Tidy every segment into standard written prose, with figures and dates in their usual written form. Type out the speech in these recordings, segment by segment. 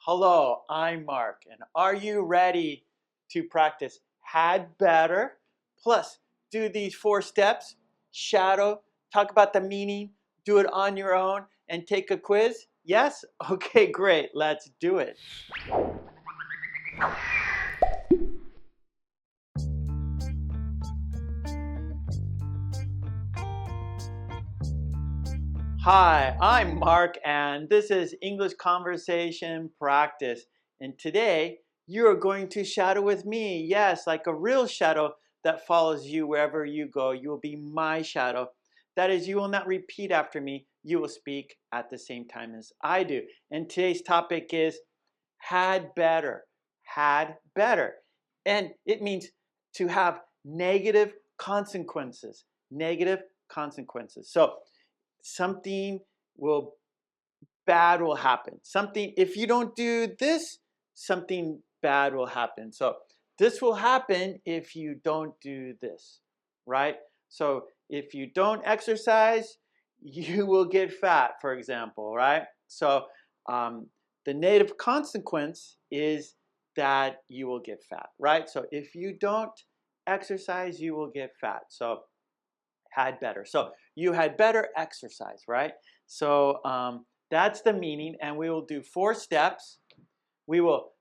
Hello, I'm Mark, and are you ready to practice had better, plus do these 4 steps, shadow, talk about the meaning, do it on your own, and take a quiz? Yes? Okay, great, let's do it. Hi, I'm Mark, and this is English Conversation Practice. And today, you are going to shadow with me. Yes, like a real shadow that follows you wherever you go. You will be my shadow. That is, you will not repeat after me. You will speak at the same time as I do. And today's topic is had better. Had better. And it means to have negative consequences. Negative consequences. So, something bad will happen. If you don't do this, something bad will happen. So this will happen if you don't do this, right? So if you don't exercise, you will get fat, for example, right? So the negative consequence is that you will get fat, right? So if you don't exercise, you will get fat. So had better. So you had better exercise, right? So that's the meaning, and we will do 4 steps. We will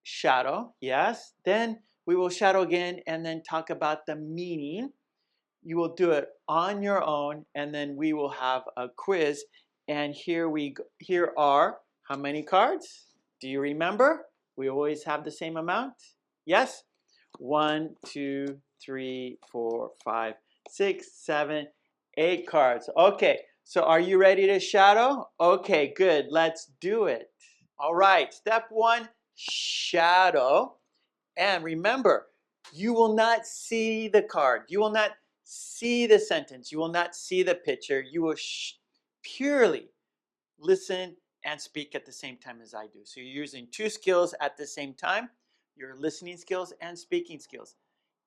shadow, yes. Then we will shadow again, and then talk about the meaning. You will do it on your own, and then we will have a quiz. And here are how many cards? Do you remember? We always have the same amount. Yes. 1, 2, 3, 4, 5, 6, 7, 8 cards. Okay, so are you ready to shadow? Okay, good. Let's do it. All right, step 1, shadow. And remember, you will not see the card. You will not see the sentence. You will not see the picture. You will purely listen and speak at the same time as I do. So you're using 2 skills at the same time. Your listening skills and speaking skills.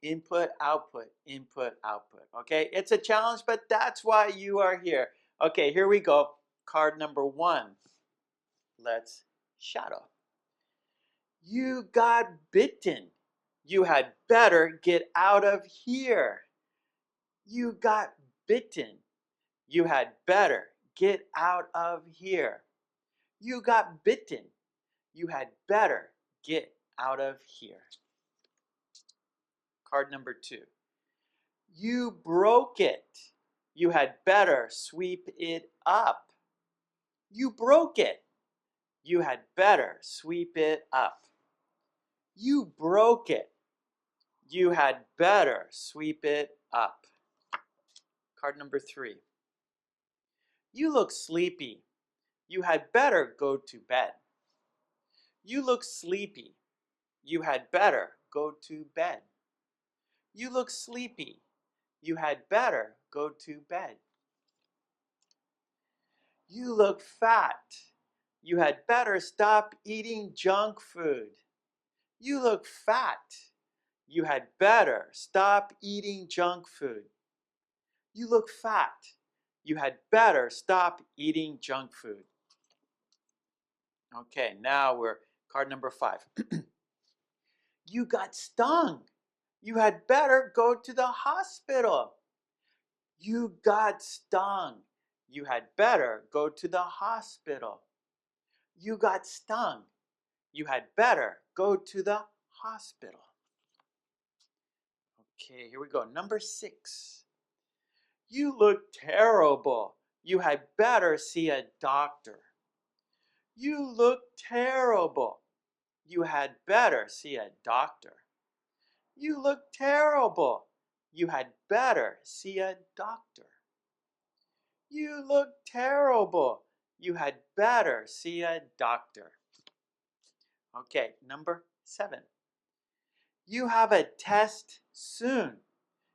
Input, output, input, output. Okay, it's a challenge, but that's why you are here. Okay, here we go. Card number 1. Let's shadow. You got bitten. You had better get out of here. You got bitten. You had better get out of here. You got bitten. You had better get out of here. Card number 2. You broke it. You had better sweep it up. You broke it. You had better sweep it up. You broke it. You had better sweep it up. Card number 3. You look sleepy. You had better go to bed. You look sleepy. You had better go to bed. You look sleepy. You had better go to bed. You look fat. You had better stop eating junk food. You look fat. You had better stop eating junk food. You look fat. You had better stop eating junk food. Okay, now we're card number 5. You got stung. You had better go to the hospital. You got stung. You had better go to the hospital. You got stung. You had better go to the hospital. Okay, here we go. Number 6. You look terrible. You had better see a doctor. You look terrible. You had better see a doctor. You look terrible. You had better see a doctor. You look terrible. You had better see a doctor. Okay, number 7. You have a test soon.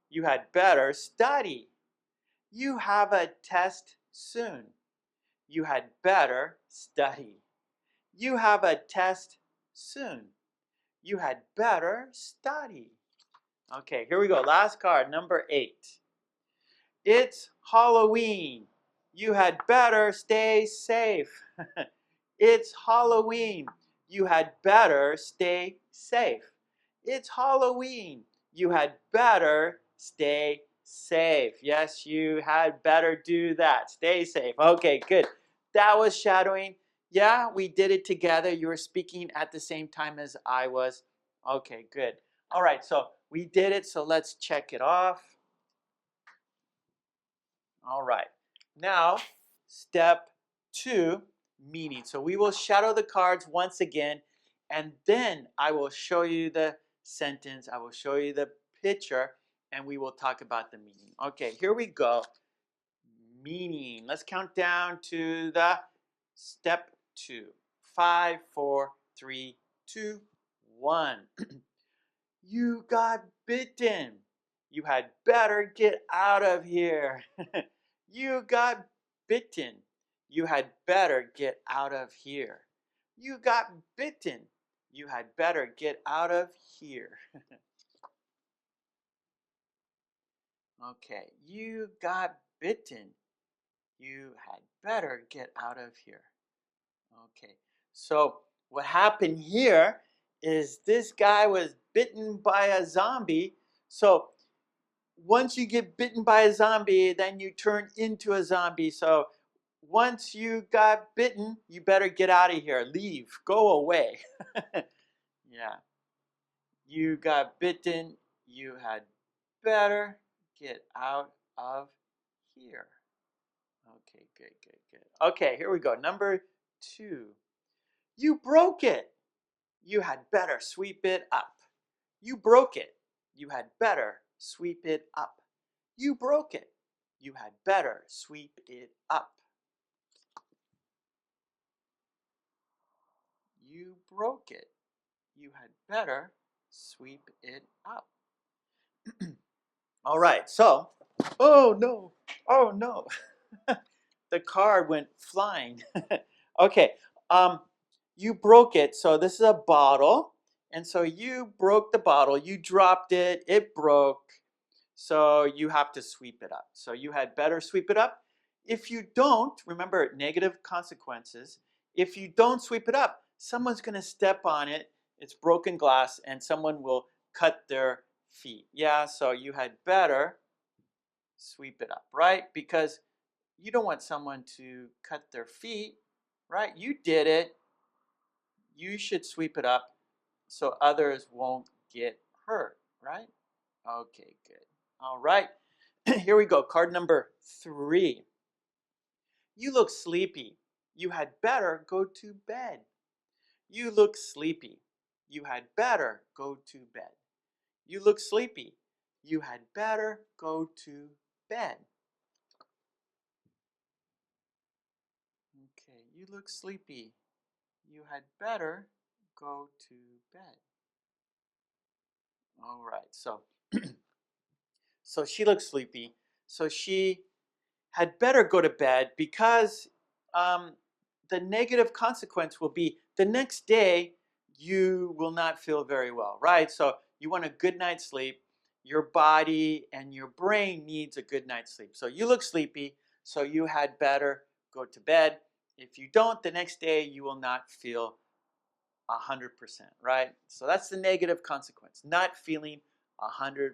You had better study. You have a test soon. You had better study. You have a test soon. You had better study. Okay, here we go. Last card, number 8. It's Halloween. You had better stay safe. It's Halloween. You had better stay safe. It's Halloween. You had better stay safe. Yes, you had better do that. Stay safe. Okay, good. That was shadowing. Yeah, we did it together. You were speaking at the same time as I was. Okay, good. All right, so we did it, so let's check it off. All right. Now, step 2, meaning. So we will shadow the cards once again, and then I will show you the sentence, I will show you the picture, and we will talk about the meaning. Okay, here we go. Meaning. Let's count down to the step 2. 5, 4, 3, 2, 1. You got bitten. You had better get out of here. You got bitten. You had better get out of here. You got bitten. You had better get out of here. Okay, you got bitten. You had better get out of here. Okay, so what happened here is this guy was bitten by a zombie. So once you get bitten by a zombie, then you turn into a zombie. So once you got bitten, you better get out of here. Leave. Go away. Yeah. You got bitten. You had better get out of here. Okay, good, good, good. Okay, here we go. Number 2. You broke it. You had better sweep it up. You broke it. You had better sweep it up. You broke it. You had better sweep it up. You broke it. You had better sweep it up. All right, so, oh no, oh no. The card went flying. Okay, you broke it. So this is a bottle. And so you broke the bottle. You dropped it. It broke. So you have to sweep it up. So you had better sweep it up. If you don't, remember negative consequences. If you don't sweep it up, someone's going to step on it. It's broken glass and someone will cut their feet. Yeah, so you had better sweep it up, right? Because you don't want someone to cut their feet, right? You did it. You should sweep it up so others won't get hurt, right? Okay, good. All right. Here we go. Card number 3. You look sleepy. You had better go to bed. You look sleepy. You had better go to bed. You look sleepy. You had better go to bed. Okay, you look sleepy. You had better go to bed. All right, so she looks sleepy. So she had better go to bed because the negative consequence will be the next day you will not feel very well, right? So you want a good night's sleep. Your body and your brain needs a good night's sleep. So you look sleepy, so you had better go to bed. If you don't, the next day you will not feel 100%, right? So that's the negative consequence, not feeling 100%.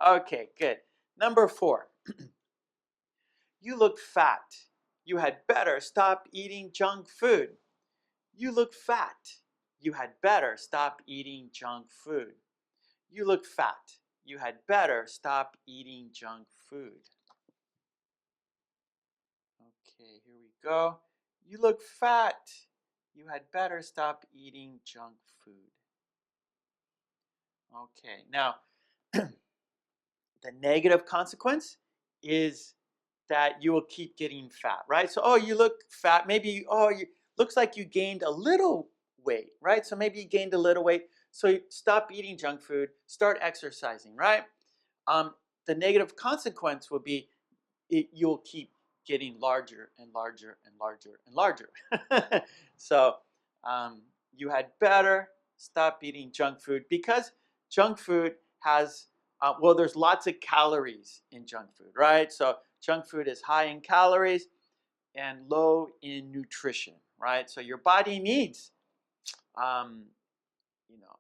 Okay, good. Number 4. You look fat. You had better stop eating junk food. You look fat. You had better stop eating junk food. You look fat. You had better stop eating junk food. Okay, here we go. You look fat. You had better stop eating junk food. Okay, now the negative consequence is that you will keep getting fat, right? So, oh, you look fat. Maybe, oh, you looks like you gained a little weight, right? So maybe you gained a little weight. So you stop eating junk food, start exercising, right? The negative consequence will be you'll keep getting larger and larger and larger and larger. So you had better stop eating junk food because junk food has, well, there's lots of calories in junk food, right? So junk food is high in calories and low in nutrition, right? So your body needs you know,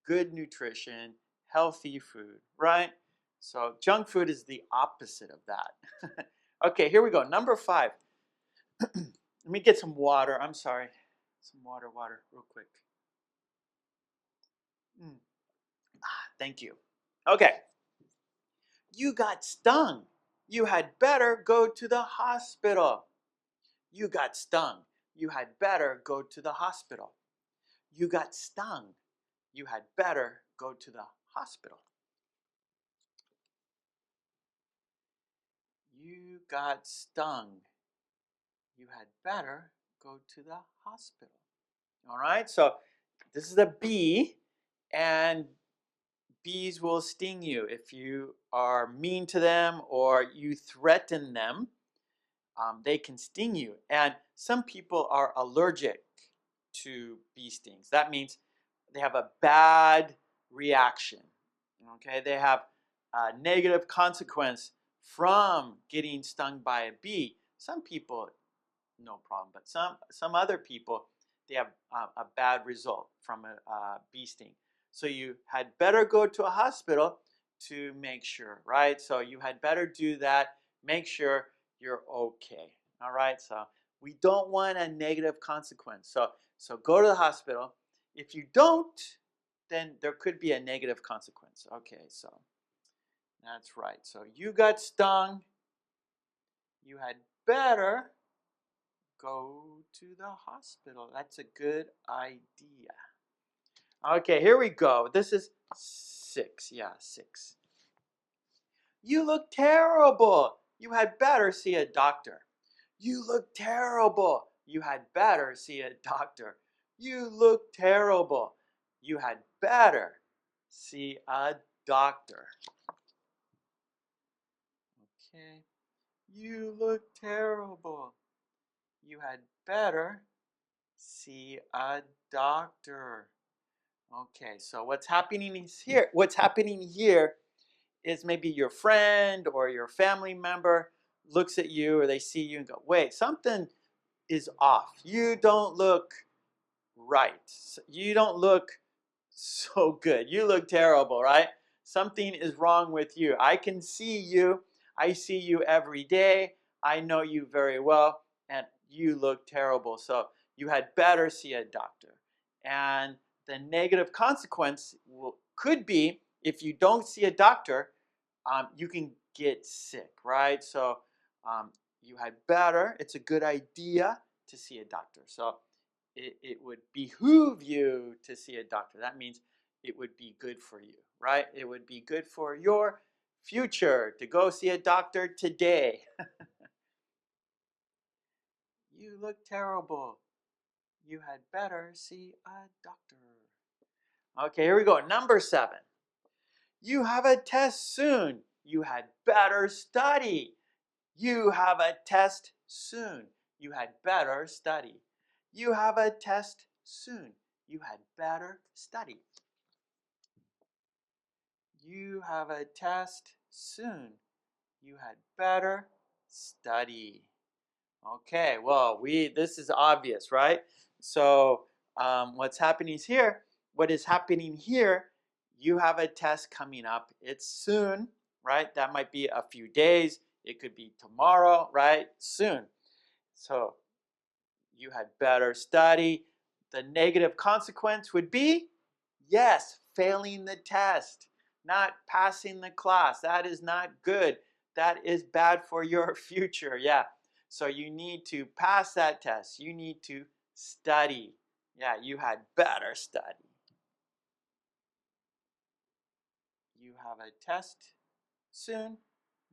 good nutrition, healthy food, right? So junk food is the opposite of that. Okay, here we go. Number 5. Let me get some water. I'm sorry. Some water, real quick. Thank you. Okay. You got stung. You had better go to the hospital. You got stung. You had better go to the hospital. You got stung. You had better go to the hospital. You got stung. You had better go to the hospital. All right, so this is a bee, and bees will sting you if you are mean to them or you threaten them. They can sting you. And some people are allergic to bee stings. That means they have a bad reaction. Okay, they have a negative consequence from getting stung by a bee. Some people, no problem, but some other people, they have a bad result from a bee sting. So you had better go to a hospital to make sure, right? So you had better do that. Make sure you're okay. All right. So we don't want a negative consequence. So go to the hospital. If you don't, then there could be a negative consequence. Okay. So that's right. So you got stung. You had better go to the hospital. That's a good idea. Okay, here we go. This is 6. Yeah, 6. You look terrible. You had better see a doctor. You look terrible. You had better see a doctor. You look terrible. You had better see a doctor. Okay. You look terrible. You had better see a doctor. Okay, so what's happening here is maybe your friend or your family member looks at you or they see you and go, wait, something is off. You don't look right. You don't look so good. You look terrible, right? Something is wrong with you. I can see you. I see you every day. I know you very well, and you look terrible. So you had better see a doctor. And the negative consequence could be if you don't see a doctor, you can get sick, right? So you had better. It's a good idea to see a doctor. So it would behoove you to see a doctor. That means it would be good for you, right? It would be good for your future to go see a doctor today. You look terrible. You had better see a doctor. Okay, here we go. Number 7. You have a test soon. You had better study. You have a test soon. You had better study. You have a test soon. You had better study. You have a test soon. You had better study. Okay, well, this is obvious, right? So what's happening here? What is happening here? You have a test coming up. It's soon, right? That might be a few days. It could be tomorrow, right? Soon. So you had better study. The negative consequence would be, yes, failing the test, not passing the class. That is not good. That is bad for your future. Yeah. So you need to pass that test. You need to study. Yeah, you had better study. You have a test soon.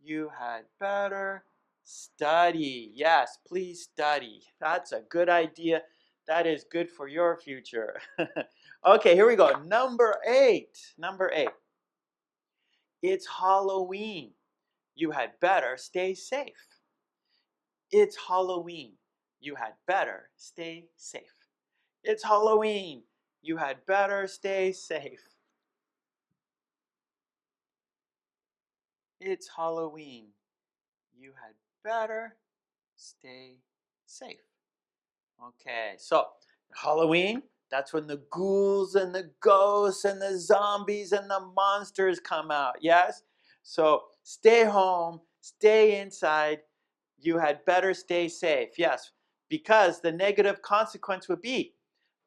You had better study. Yes, please study. That's a good idea. That is good for your future. Okay, here we go. Number 8. Number 8. It's Halloween. You had better stay safe. It's Halloween. You had better stay safe. It's Halloween. You had better stay safe. It's Halloween. You had better stay safe. Okay, so Halloween, That's when the ghouls and the ghosts and the zombies and the monsters come out. Yes? So stay home, stay inside. You had better stay safe. Yes, because the negative consequence would be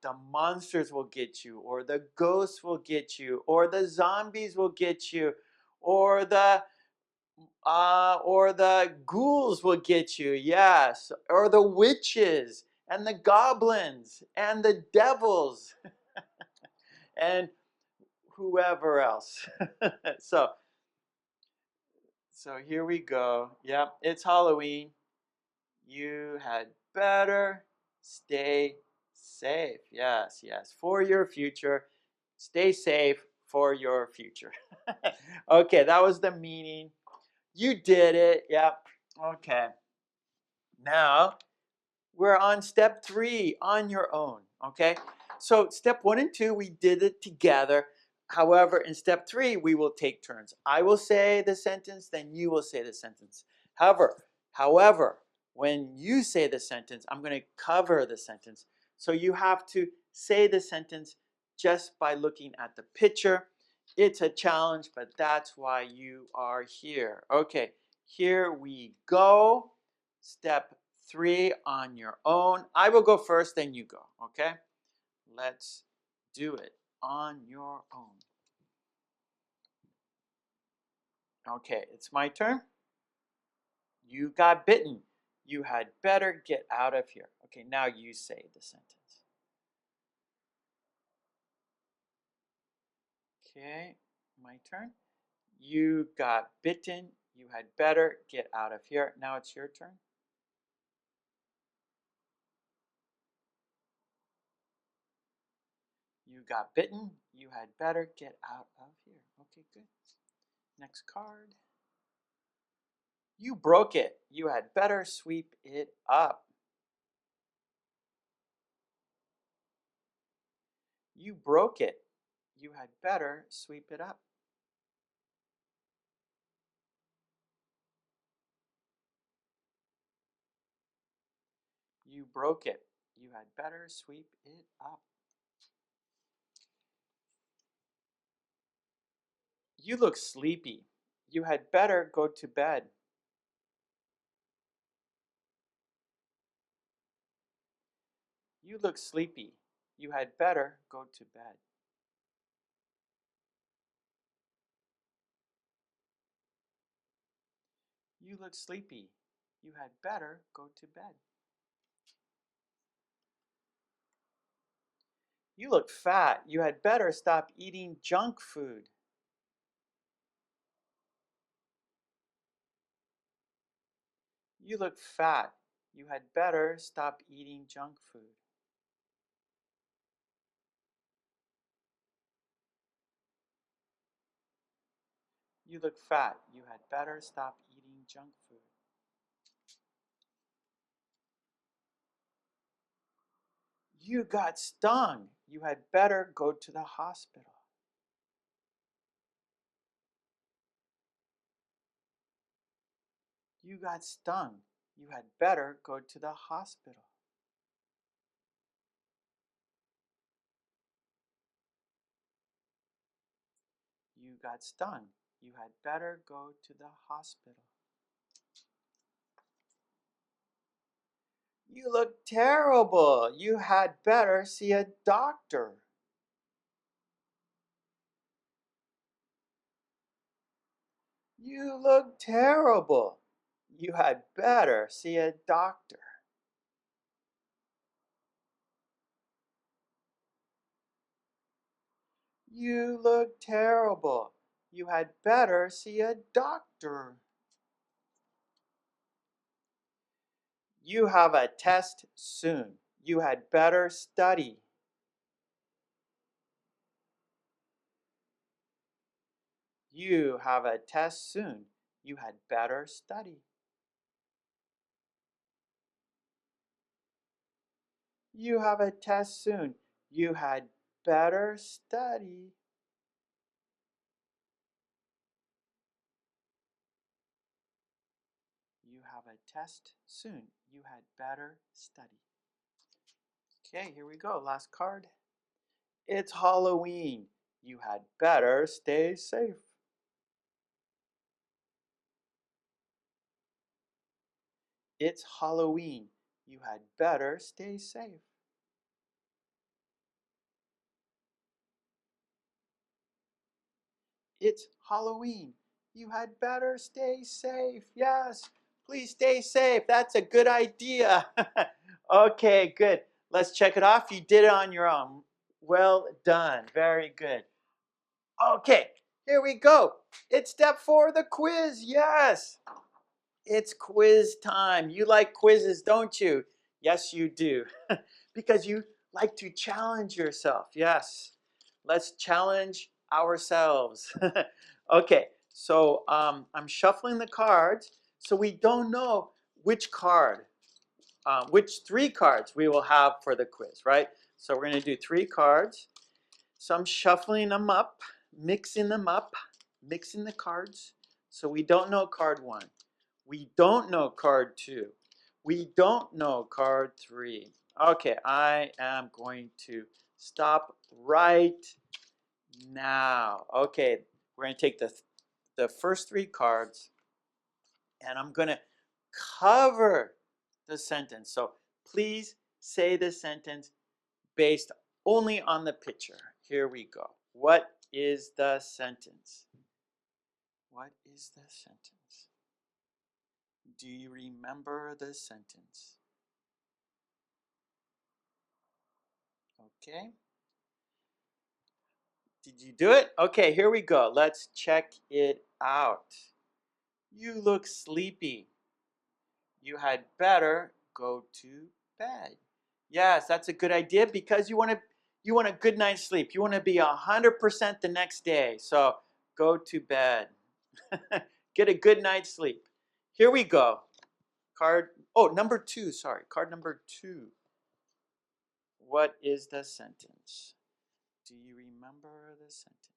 the monsters will get you, or the ghosts will get you, or the zombies will get you, or the ghouls will get you. Yes, or the witches and the goblins and the devils and whoever else. so so here we go. Yep, it's Halloween. You had better stay safe. Yes, yes, for your future. Stay safe for your future. Okay, that was the meaning. You did it. Yep. Okay. Now we're on step 3 on your own. Okay. So step 1 and 2, we did it together. However, in step 3, we will take turns. I will say the sentence, then you will say the sentence. However, when you say the sentence, I'm going to cover the sentence. So you have to say the sentence just by looking at the picture. It's a challenge, but that's why you are here. Okay, here we go. Step 3 on your own. I will go first, then you go. Okay? Let's do it on your own. Okay, it's my turn. You got bitten. You had better get out of here. Okay, now you say the sentence. Okay, my turn. You got bitten. You had better get out of here. Now it's your turn. You got bitten. You had better get out of here. Okay, good. Next card. You broke it. You had better sweep it up. You broke it. You had better sweep it up. You broke it. You had better sweep it up. You look sleepy. You had better go to bed. You look sleepy. You had better go to bed. You look sleepy. You had better go to bed. You look fat. You had better stop eating junk food. You look fat. You had better stop eating junk food. You look fat. You had better stop eating junk food. You got stung. You had better go to the hospital. You got stung. You had better go to the hospital. You got stung. You had better go to the hospital. You look terrible. You had better see a doctor. You look terrible. You had better see a doctor. You look terrible. You had better see a doctor. You have a test soon. You had better study. You have a test soon. You had better study. You have a test soon. You had better study. You have a test soon. You had better study. Okay, here we go. Last card. It's Halloween. You had better stay safe. It's Halloween. You had better stay safe. It's Halloween. You had better stay safe. Yes, please stay safe. That's a good idea. Okay, good. Let's check it off. You did it on your own. Well done. Very good. Okay, here we go. It's step 4, the quiz. Yes, it's quiz time. You like quizzes, don't you? Yes, you do. Because you like to challenge yourself. Yes, let's challenge ourselves. Okay, so I'm shuffling the cards, so we don't know which card, which 3 cards we will have for the quiz, right? So we're going to do 3 cards. So I'm shuffling them up, mixing them up, mixing the cards. So we don't know card 1. We don't know card 2. We don't know card 3. Okay, I am going to stop right now. Okay, we're going to take the first 3 cards and I'm going to cover the sentence. So please say the sentence based only on the picture. Here we go. What is the sentence? What is the sentence? Do you remember the sentence? Okay. Did you do it? Okay, here we go. Let's check it out. You look sleepy. You had better go to bed. Yes, that's a good idea because you want a good night's sleep. You want to be 100% the next day. So go to bed. Get a good night's sleep. Here we go. Number 2, sorry. Card number 2. What is the sentence? Do you remember the sentence?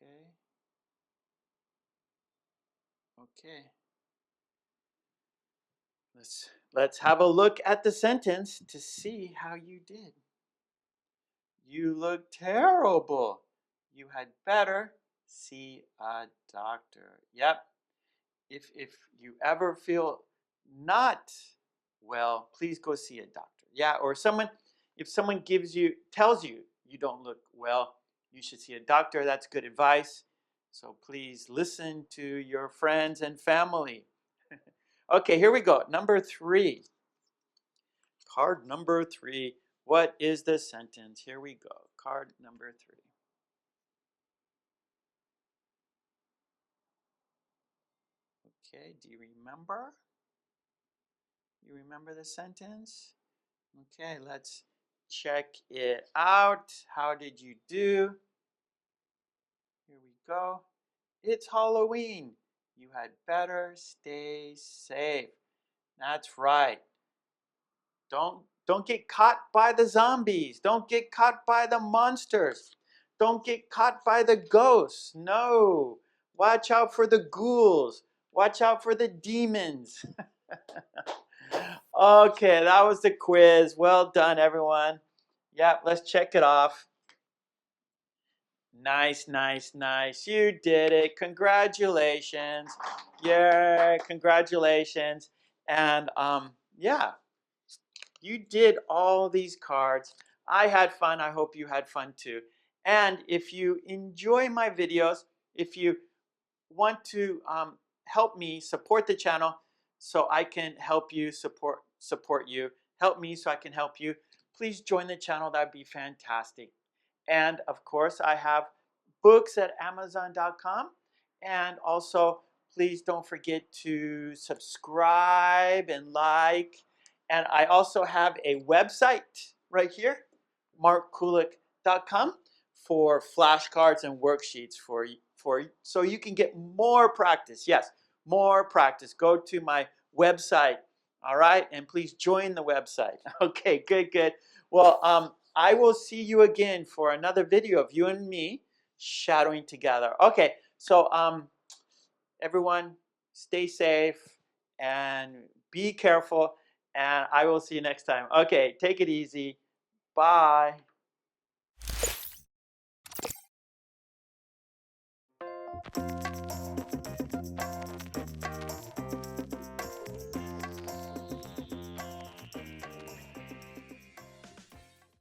Okay. Okay. Let's have a look at the sentence to see how you did. You look terrible. You had better see a doctor. Yep. If you ever feel not well, please go see a doctor. Yeah, or if someone tells you you don't look well, you should see a doctor. That's good advice. So please listen to your friends and family. Okay, here we go. Number 3. Card number 3. What is the sentence? Here we go. Card number 3. Okay, do you remember? You remember the sentence? Okay, let's check it out. How did you do? Here we go. It's Halloween. You had better stay safe. That's right. Don't get caught by the zombies. Don't get caught by the monsters. Don't get caught by the ghosts. No. Watch out for the ghouls. Watch out for the demons. Okay, that was the quiz. Well done, everyone. Yeah, let's check it off. Nice, nice, nice. You did it. Congratulations. Yeah, congratulations. And yeah, you did all these cards. I had fun. I hope you had fun too. And if you enjoy my videos, if you want to help me support the channel so I can help you support you, help me so I can help you, please join the channel. That'd be fantastic. And of course, I have books at Amazon.com. And also, please don't forget to subscribe and like. And I also have a website right here, markkulek.com, for flashcards and worksheets for so you can get more practice. Yes, more practice. Go to my website, all right? And please join the website. Okay, good, good. Well, I will see you again for another video of you and me shadowing together. Okay, so everyone, stay safe and be careful, and I will see you next time. Okay, take it easy. Bye.